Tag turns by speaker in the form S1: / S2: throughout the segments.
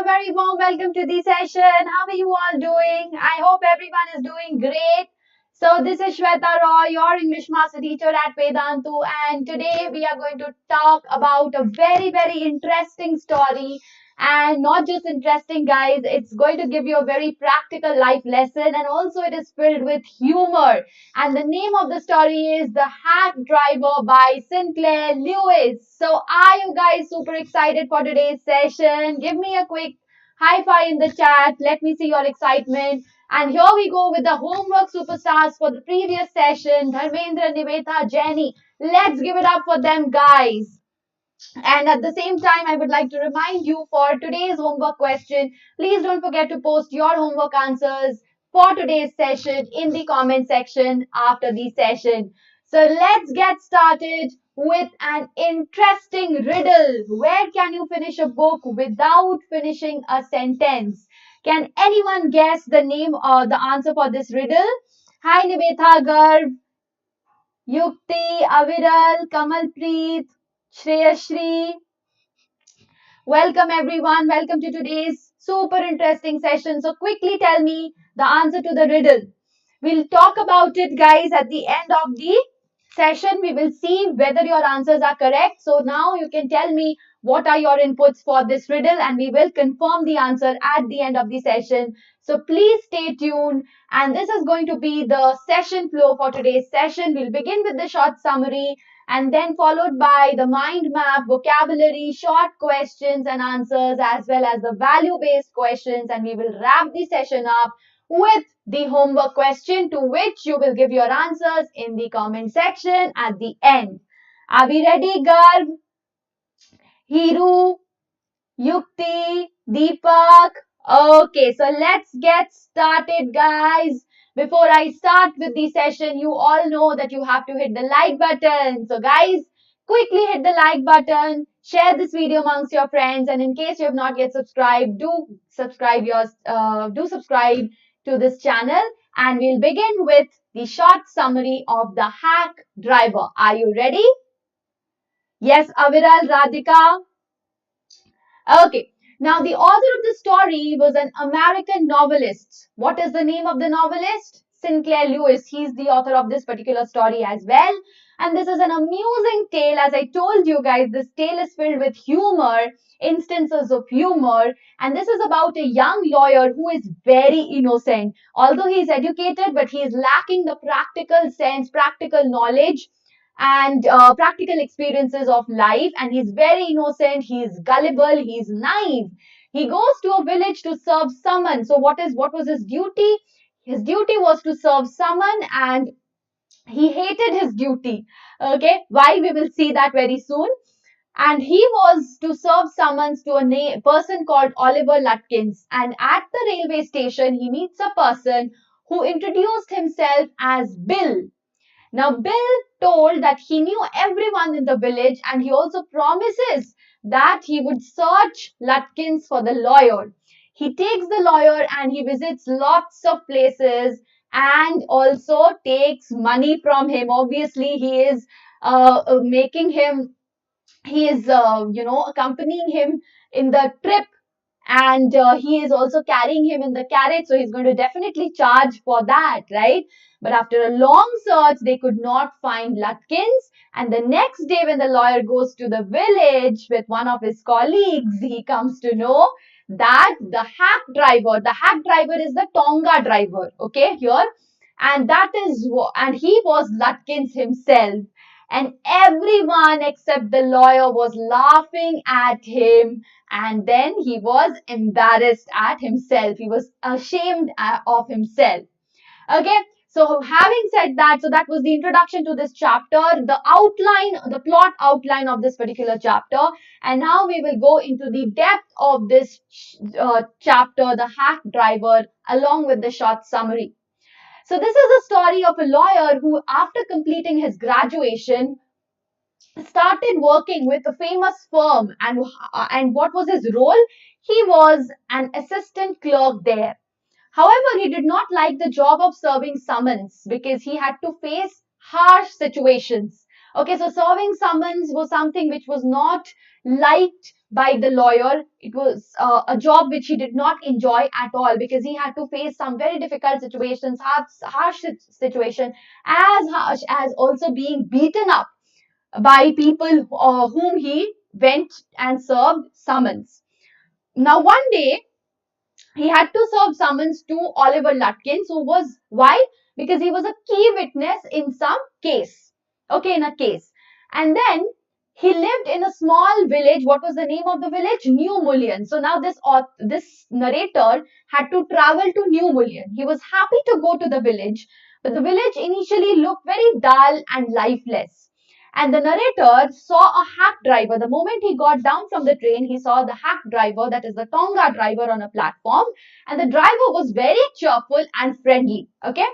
S1: a very warm welcome to the session. How are you all doing? I hope everyone is doing great. So this is Sweta Roy, your English master teacher at Vedantu, and today we are going to talk about a very interesting story. And not just interesting, guys, it's going to give you a very practical life lesson, and also it is filled with humor. And the name of the story is The Hack Driver by Sinclair Lewis. So are you guys super excited for today's session? Give me a quick high five in the chat. Let me see your excitement. And here we go with the homework superstars for the previous session. Dharmendra, Nivetha, Jenny. Let's give it up for them, guys. And at the same time, I would like to remind you for today's homework question, please don't forget to post your homework answers for today's session in the comment section after the session. So let's get started with an interesting riddle. Where can you finish a book without finishing a sentence? Can anyone guess the name or the answer for this riddle? Hi Nivetha, Garv, Yukti, Aviral, Kamalpreet, Shreyashri. Welcome everyone. Welcome to today's super interesting session. So quickly tell me the answer to the riddle. We'll talk about it, guys, at the end of the session. We will see whether your answers are correct. So now you can tell me what are your inputs for this riddle, and we will confirm the answer at the end of the session. So please stay tuned, and this is going to be the session flow for today's session. We'll begin with the short summary and then followed by the mind map, vocabulary, short questions and answers, as well as the value-based questions, and we will wrap the session up with the homework question, to which you will give your answers in the comment section at the end. Are we ready, Garv, Hiru, Yukti, Deepak? Okay, so let's get started, guys. Before I start with the session, you all know that you have to hit the like button. So guys, quickly hit the like button, share this video amongst your friends, and in case you have not yet subscribed, do subscribe to this channel, and we'll begin with the short summary of The Hack Driver. Are you ready? Yes, Aviral, Radhika? Okay. Now, the author of the story was an American novelist. What is the name of the novelist? Sinclair Lewis. He's the author of this particular story as well. And this is an amusing tale. As I told you guys, this tale is filled with humor, instances of humor. And this is about a young lawyer who is very innocent. Although he is educated, but he is lacking the practical sense, practical knowledge, and practical experiences of life, and he's very innocent, he's gullible, he's naive. He goes to a village to serve summon. So what was his duty? His duty was to serve summon, and he hated his duty. Okay, why? We will see that very soon. And he was to serve summons to a person called Oliver Lutkins, and at the railway station he meets a person who introduced himself as Bill. Now, Bill told that he knew everyone in the village, and he also promises that he would search Lutkins for the lawyer. He takes the lawyer and he visits lots of places and also takes money from him. Obviously, he is accompanying him in the trip, and he is also carrying him in the carriage, so he's going to definitely charge for that, right? But after a long search, they could not find Lutkins, and the next day when the lawyer goes to the village with one of his colleagues, he comes to know that the hack driver is the Tonga driver, okay, here, and he was Lutkins himself. And everyone except the lawyer was laughing at him, and then he was embarrassed at himself. He was ashamed of himself. Okay, so having said that, so that was the introduction to this chapter, the plot outline of this particular chapter. And now we will go into the depth of this chapter, The Hack Driver, along with the short summary. So this is a story of a lawyer who, after completing his graduation, started working with a famous firm, and what was his role? He was an assistant clerk there. However, he did not like the job of serving summons because he had to face harsh situations. Okay, so serving summons was something which was not liked by the lawyer. It was a job which he did not enjoy at all because he had to face some very difficult situations, harsh situation, as harsh as also being beaten up by people whom he went and served summons. Now, one day, he had to serve summons to Oliver Lutkins, who was why? Because he was a key witness in some case. Okay, in a case. And then he lived in a small village. What was the name of the village? New Mullion. So now this narrator had to travel to New Mullion. He was happy to go to the village, but the village initially looked very dull and lifeless. And the narrator saw a hack driver. The moment he got down from the train, he saw the hack driver, that is the Tonga driver, on a platform. And the driver was very cheerful and friendly. Okay.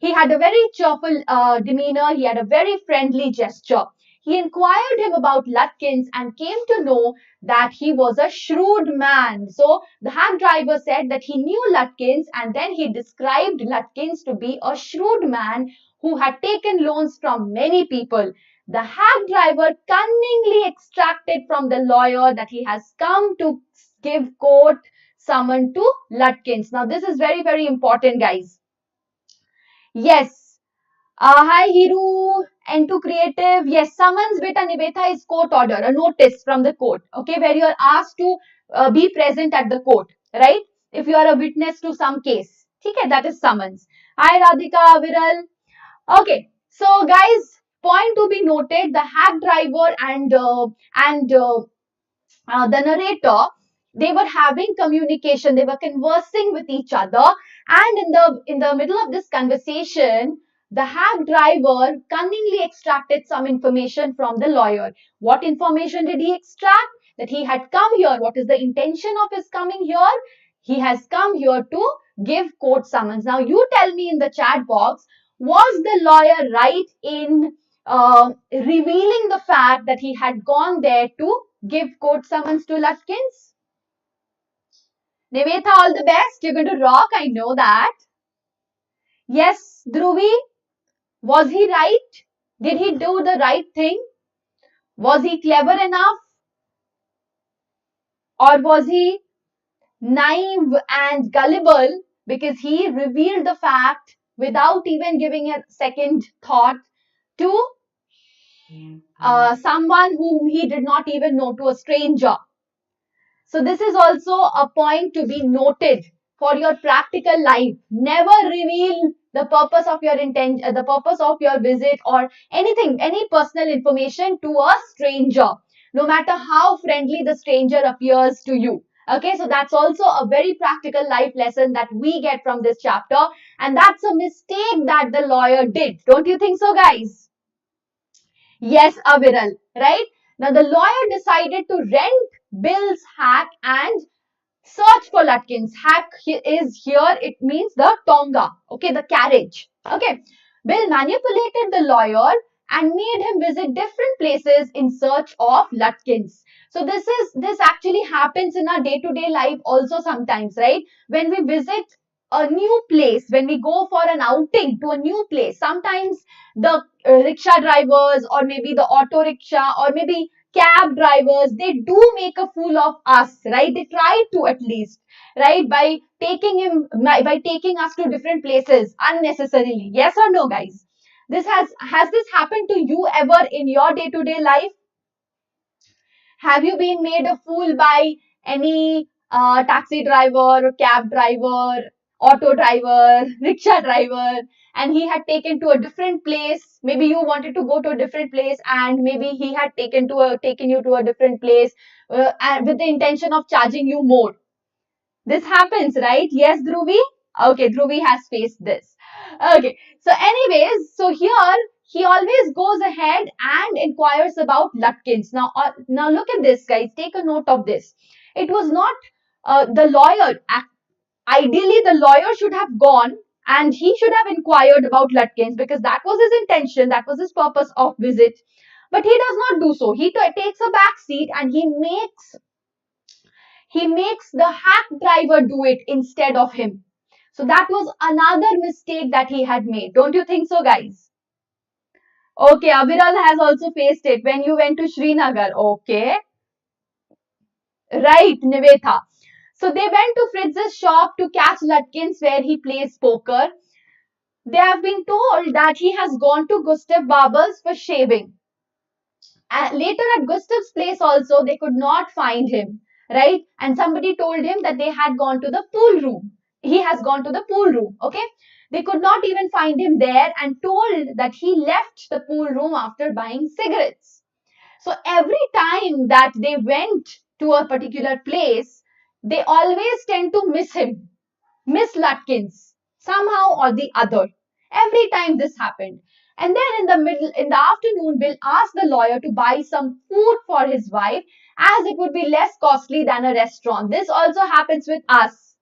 S1: He had a very cheerful demeanor. He had a very friendly gesture. He inquired him about Lutkins and came to know that he was a shrewd man. So the hack driver said that he knew Lutkins, and then he described Lutkins to be a shrewd man who had taken loans from many people. The hack driver cunningly extracted from the lawyer that he has come to give court summon to Lutkins. Now this is very, very important, guys. Yes. Hi, Hiru. N2 Creative. Yes, summons beta nibeta is court order, a notice from the court, okay, where you are asked to be present at the court, right? If you are a witness to some case. Okay, that is summons. Hi, Radhika, Viral. Okay, so guys, point to be noted, the hack driver and the narrator, they were having communication, they were conversing with each other, and in the middle of this conversation, the hack driver cunningly extracted some information from the lawyer. What information did he extract? That he had come here. What is the intention of his coming here? He has come here to give court summons. Now you tell me in the chat box, was the lawyer right in revealing the fact that he had gone there to give court summons to Lutkins? Nivetha, all the best. You're going to rock. I know that. Yes, Dhruvi, was he right? Did he do the right thing? Was he clever enough? Or was he naive and gullible because he revealed the fact without even giving a second thought to someone whom he did not even know, to a stranger? So this is also a point to be noted for your practical life. Never reveal the purpose of your intent, the purpose of your visit, or anything, any personal information to a stranger, no matter how friendly the stranger appears to you. Okay, so that's also a very practical life lesson that we get from this chapter, and that's a mistake that the lawyer did. Don't you think so, guys? Yes, Aviral, right? Now the lawyer decided to rent Bill's hack and search for Lutkins. Hack is here, it means the Tonga, okay, the carriage. Okay, Bill manipulated the lawyer and made him visit different places in search of Lutkins. So this actually happens in our day-to-day life also sometimes, right? When we visit a new place, when we go for an outing to a new place, sometimes the rickshaw drivers, or maybe the auto rickshaw, or maybe cab drivers, they do make a fool of us, right? They try to, at least, right, by taking us to different places unnecessarily. Yes or no, guys? This has this happened to you ever in your day-to-day life? Have you been made a fool by any taxi driver, cab driver, auto driver, rickshaw driver, and he had taken to a different place? Maybe you wanted to go to a different place, and maybe he had taken you to a different place and with the intention of charging you more. This happens, right? Yes, Dhruvi? Okay, Dhruvi has faced this. Okay, so anyways, so here he always goes ahead and inquires about Lutkins. Now look at this, guys. Take a note of this. It was not the lawyer. Ideally, the lawyer should have gone and he should have inquired about Lutkins because that was his intention, that was his purpose of visit. But he does not do so. He takes a back seat and he makes the hack driver do it instead of him. So that was another mistake that he had made. Don't you think so, guys? Okay, Aviral has also faced it when you went to Srinagar. Okay, right, Nivetha. So they went to Fritz's shop to catch Lutkins where he plays poker. They have been told that he has gone to Gustav Barber's for shaving. Later at Gustav's place also, they could not find him, right? And somebody told him that they had gone to the pool room. He has gone to the pool room, okay? They could not even find him there and told that he left the pool room after buying cigarettes. So every time that they went to a particular place, they always tend to miss him, miss Lutkins, somehow or the other. Every time this happened. And then in the afternoon, Bill asked the lawyer to buy some food for his wife as it would be less costly than a restaurant. This also happens with us,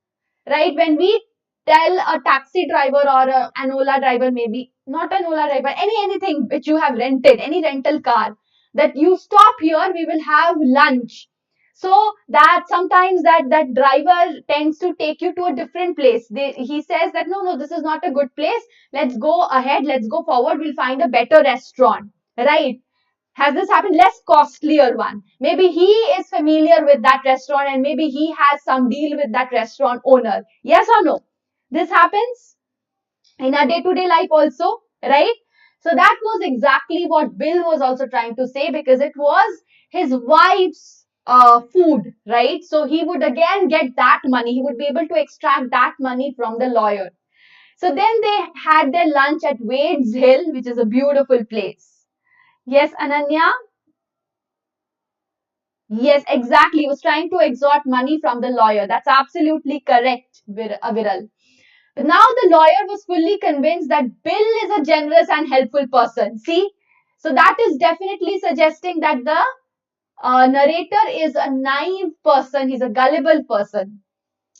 S1: right? When we tell a taxi driver or an Ola driver, maybe not an Ola driver, anything which you have rented, any rental car, that you stop here, we will have lunch. So that sometimes that driver tends to take you to a different place. He says that no, this is not a good place. Let's go ahead. Let's go forward. We'll find a better restaurant, right? Has this happened? Less costlier one. Maybe he is familiar with that restaurant and maybe he has some deal with that restaurant owner. Yes or no? This happens in our day-to-day life also, right? So that was exactly what Bill was also trying to say because it was his wife's food, right? So he would again get that money. He would be able to extract that money from the lawyer. So then they had their lunch at Wade's Hill, which is a beautiful place. Yes, Ananya? Yes, exactly. He was trying to extort money from the lawyer. That's absolutely correct, Viral. Now the lawyer was fully convinced that Bill is a generous and helpful person. See? So that is definitely suggesting that the narrator is a naive person. He's a gullible person.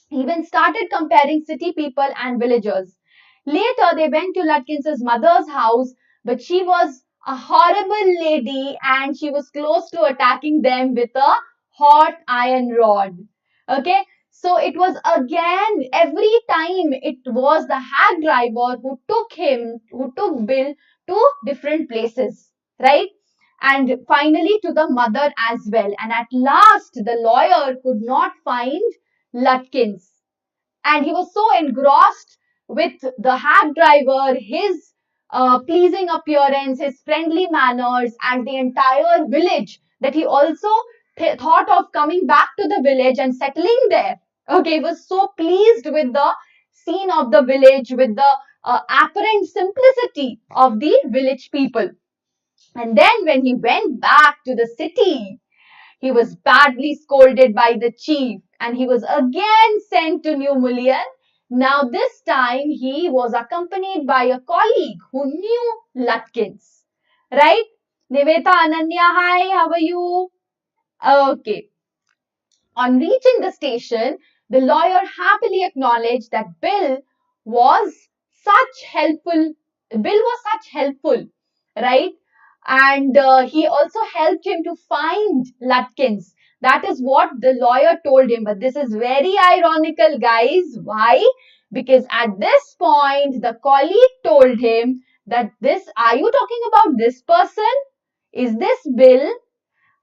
S1: He even started comparing city people and villagers. Later, they went to Lutkins's mother's house, but she was a horrible lady and she was close to attacking them with a hot iron rod. Okay, so it was again every time it was the hack driver who took Bill to different places, right? And finally to the mother as well. And at last, the lawyer could not find Lutkins. And he was so engrossed with the hack driver, his pleasing appearance, his friendly manners, and the entire village that he also thought of coming back to the village and settling there. Okay, he was so pleased with the scene of the village, with the apparent simplicity of the village people. And then when he went back to the city, he was badly scolded by the chief and he was again sent to New Mullion. Now, this time he was accompanied by a colleague who knew Lutkins. Right? Niveta, Ananya, hi, how are you? Okay. On reaching the station, the lawyer happily acknowledged that was Bill was such helpful, right? And he also helped him to find Lutkins. That is what the lawyer told him. But this is very ironical, guys. Why? Because at this point, the colleague told him that are you talking about this person? Is this Bill?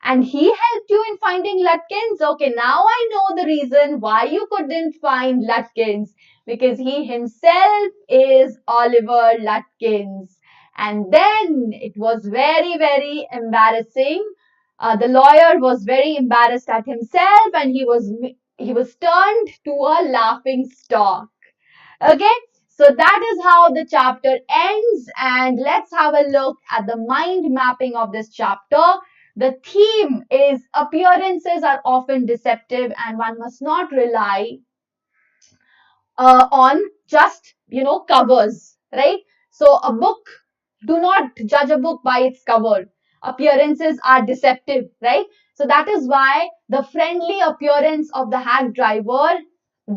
S1: And he helped you in finding Lutkins. Okay, now I know the reason why you couldn't find Lutkins. Because he himself is Oliver Lutkins. And then it was very, very embarrassing. The lawyer was very embarrassed at himself and he was turned to a laughing stock. Okay, so that is how the chapter ends, and let's have a look at the mind mapping of this chapter. The theme is appearances are often deceptive, and one must not rely on just covers, right? So a book, do not judge a book by its cover. Appearances are deceptive, right? So that is why the friendly appearance of the hack driver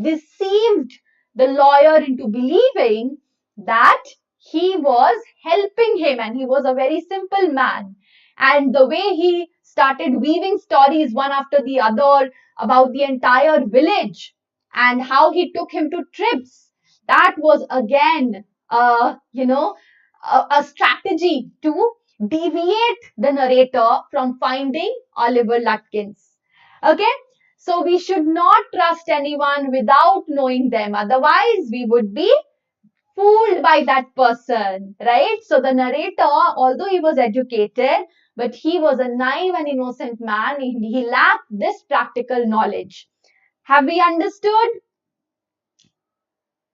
S1: deceived the lawyer into believing that he was helping him and he was a very simple man. And the way he started weaving stories one after the other about the entire village and how he took him to trips, that was again a strategy to deviate the narrator from finding Oliver Lutkins. Okay? So we should not trust anyone without knowing them. Otherwise, we would be fooled by that person, right? So the narrator, although he was educated, but he was a naive and innocent man. He lacked this practical knowledge. Have we understood?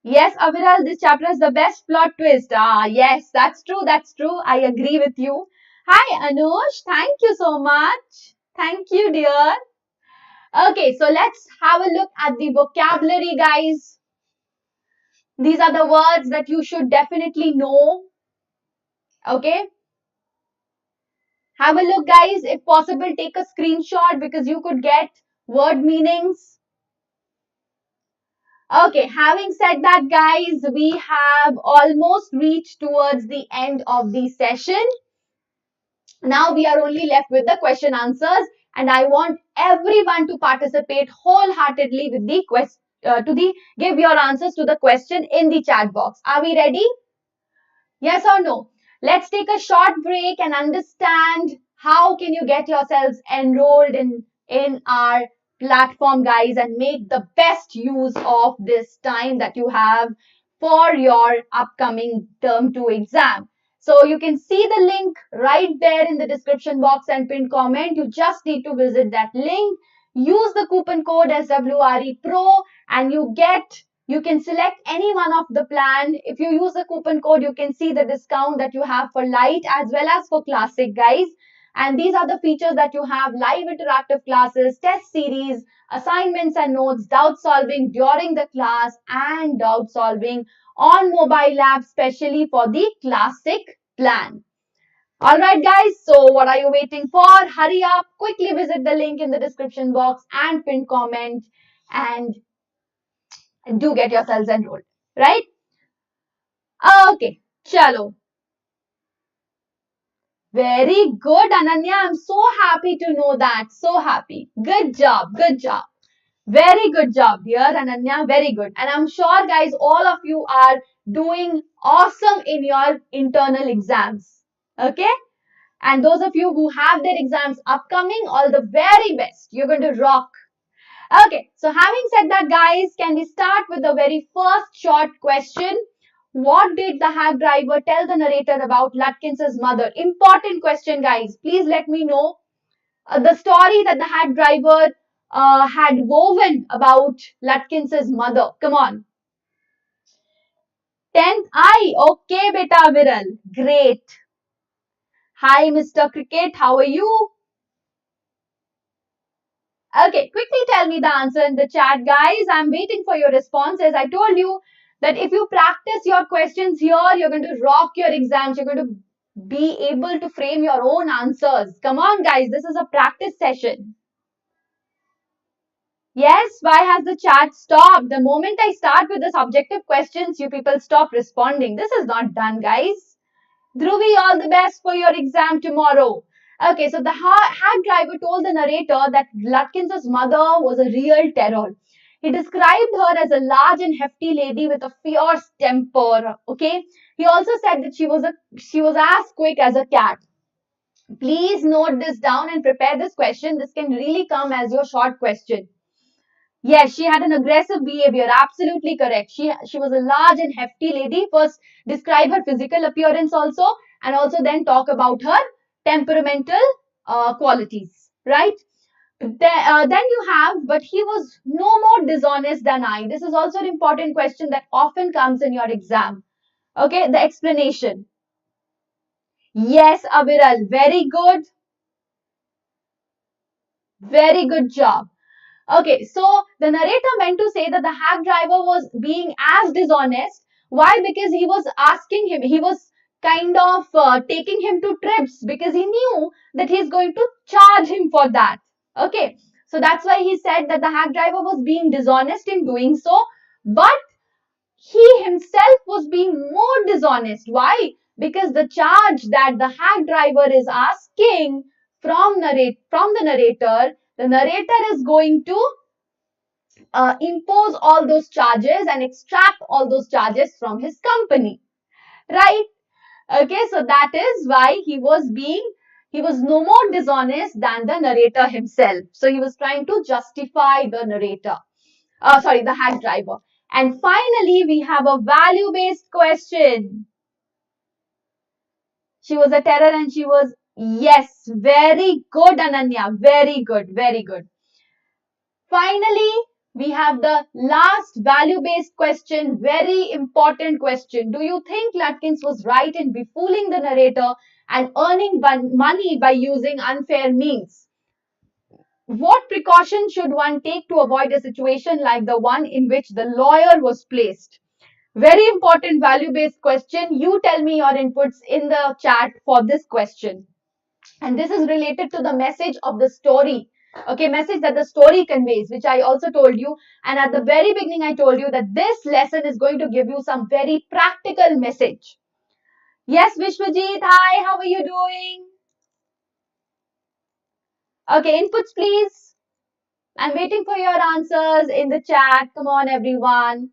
S1: Yes, Aviral, this chapter is the best plot twist. Ah, yes, that's true, that's true. I agree with you. Hi, Anush. Thank you so much. Thank you, dear. Okay, so let's have a look at the vocabulary, guys. These are the words that you should definitely know. Okay, have a look, guys. If possible, take a screenshot because you could get word meanings. Okay, having said that, guys, we have almost reached towards the end of the session. Now we are only left with the question answers, and I want everyone to participate wholeheartedly with the give your answers to the question in the chat box. Are we ready? Yes or no? Let's take a short break and understand how can you get yourselves enrolled in our platform, guys, and make the best use of this time that you have for your upcoming term 2 exam. So you can see the link right there in the description box and pinned comment. You just need to visit that link. Use the coupon code SWRE Pro and you can select any one of the plan. If you use the coupon code, you can see the discount that you have for light as well as for classic, guys. And these are the features that you have: live interactive classes, test series, assignments and notes, doubt solving during the class, and doubt solving on mobile app, especially for the classic plan. Alright guys, so what are you waiting for? Hurry up, quickly visit the link in the description box and pinned comment and do get yourselves enrolled, right? Okay, chalo. Very good, Ananya. I'm so happy to know that. So happy. Good job. Good job. Very good job, dear Ananya. Very good. And I'm sure, guys, all of you are doing awesome in your internal exams. Okay? And those of you who have their exams upcoming, all the very best. You're going to rock. Okay, so having said that, guys, can we start with the very first short question? What did the hack driver tell the narrator about Lutkins' mother? Important question, guys. Please let me know the story that the hack driver had woven about Lutkins' mother. Come on. 10th I. Okay, beta Viral. Great. Hi, Mr. Cricket. How are you? Okay, quickly tell me the answer in the chat, guys. I'm waiting for your responses. I told you that if you practice your questions here, you're going to rock your exams. You're going to be able to frame your own answers. Come on, guys. This is a practice session. Yes, why has the chat stopped? The moment I start with the subjective questions, you people stop responding. This is not done, guys. Dhruvi, all the best for your exam tomorrow. Okay, so the hack driver told the narrator that Lutkins' mother was a real terror. He described her as a large and hefty lady with a fierce temper. Okay, he also said that she was as quick as a cat. Please note this down and prepare this question. This can really come as your short question. Yes, she had an aggressive behavior. Absolutely correct. She was a large and hefty lady. First, describe her physical appearance also, and also then talk about her temperamental qualities. Right? Then you have, but he was no more dishonest than I. This is also an important question that often comes in your exam. Okay, the explanation. Yes, Aviral, very good. Very good job. Okay, so the narrator meant to say that the hack driver was being as dishonest. Why? Because he was asking him, he was kind of taking him to trips because he knew that he's going to charge him for that. Okay, so that's why he said that the hack driver was being dishonest in doing so, but he himself was being more dishonest. Why? Because the charge that the hack driver is asking from the narrator, the narrator is going to impose all those charges and extract all those charges from his company, right? Okay, so that is why he was no more dishonest than the narrator himself. So he was trying to justify the narrator. Sorry, the hack driver. And finally, we have a value-based question. She was a terror and she was, yes, very good, Ananya. Very good, very good. Finally, we have the last value-based question, very important question. Do you think Lutkins was right in befooling the narrator and earning money by using unfair means? What precautions should one take to avoid a situation like the one in which the lawyer was placed? Very important value-based question. You tell me your inputs in the chat for this question. And this is related to the message of the story. Okay, message that the story conveys, which I also told you. And at the very beginning, I told you that this lesson is going to give you some very practical message. Yes, Vishwajit, hi, how are you doing? Okay, inputs, please. I'm waiting for your answers in the chat. Come on, everyone.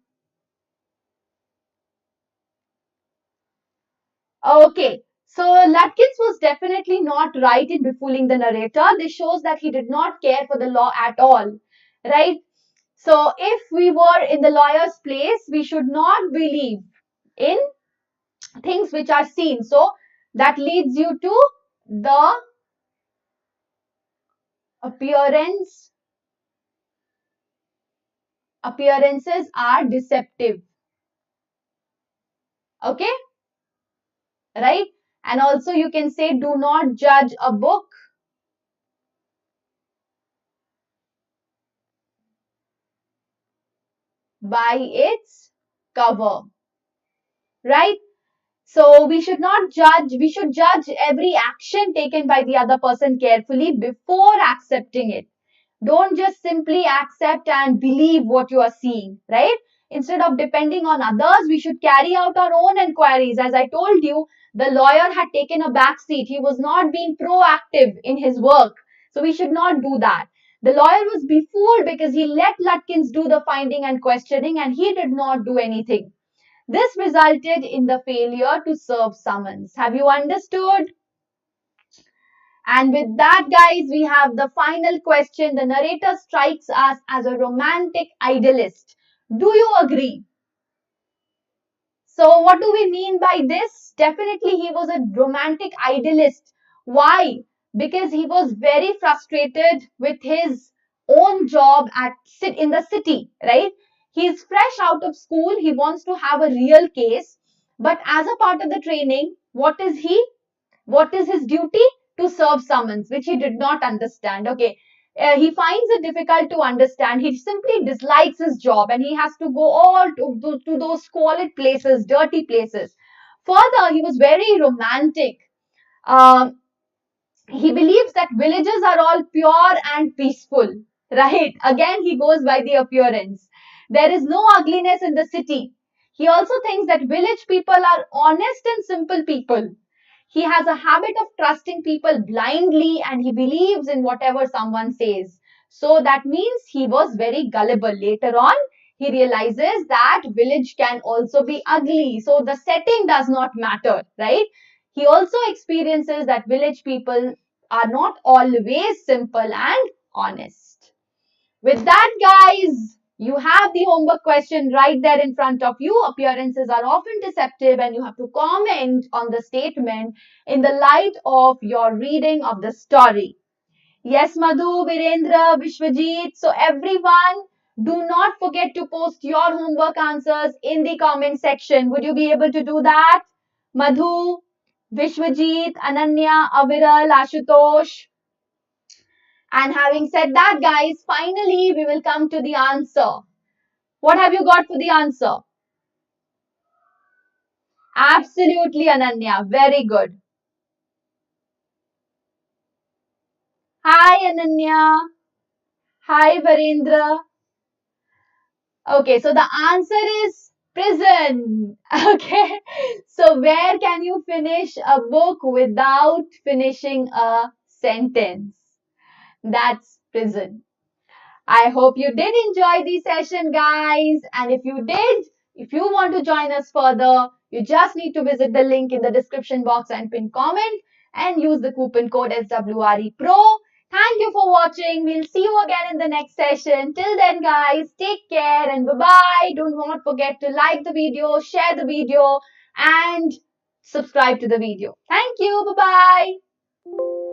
S1: Okay, so Lutkins was definitely not right in befooling the narrator. This shows that he did not care for the law at all, right? So if we were in the lawyer's place, we should not believe in things which are seen. So that leads you to the appearance. Appearances are deceptive. Okay, right? And also you can say do not judge a book by its cover, right? So we should not judge, we should judge every action taken by the other person carefully before accepting it. Don't just simply accept and believe what you are seeing, right? Instead of depending on others, we should carry out our own inquiries. As I told you, the lawyer had taken a back seat. He was not being proactive in his work. So we should not do that. The lawyer was befooled because he let Lutkins do the finding and questioning and he did not do anything. This resulted in the failure to serve summons. Have you understood? And with that, guys, we have the final question. The narrator strikes us as a romantic idealist. Do you agree? So, what do we mean by this? Definitely, he was a romantic idealist. Why? Because he was very frustrated with his own job in the city, right? He's fresh out of school. He wants to have a real case. But as a part of the training, what is he? What is his duty? To serve summons, which he did not understand. Okay. He finds it difficult to understand. He simply dislikes his job and he has to go all to those squalid places, dirty places. Further, he was very romantic. Um, he believes that villages are all pure and peaceful, right? Again, he goes by the appearance. There is no ugliness in the city. He also thinks that village people are honest and simple people. He has a habit of trusting people blindly and he believes in whatever someone says. So that means he was very gullible. Later on, he realizes that village can also be ugly. So the setting does not matter, right? He also experiences that village people are not always simple and honest. With that, guys, you have the homework question right there in front of you. Appearances are often deceptive, and you have to comment on the statement in the light of your reading of the story. Yes, Madhu, Virendra, Vishwajit. So, everyone, do not forget to post your homework answers in the comment section. Would you be able to do that? Madhu, Vishwajit, Ananya, Aviral, Ashutosh. And having said that, guys, finally we will come to the answer. What have you got for the answer? Absolutely, Ananya. Very good. Hi, Ananya. Hi, Varendra. Okay, so the answer is prison. Okay, so where can you finish a book without finishing a sentence? That's prison. I hope you did enjoy the session, guys. And if you did, If you want to join us further, you just need to visit the link in the description box and pin comment and use the coupon code SWREPRO. Thank you for watching. We'll see you again in the next session. Till then, guys, take care and bye-bye. Don't not forget to like the video, share the video, and subscribe to the video. Thank you. Bye-bye.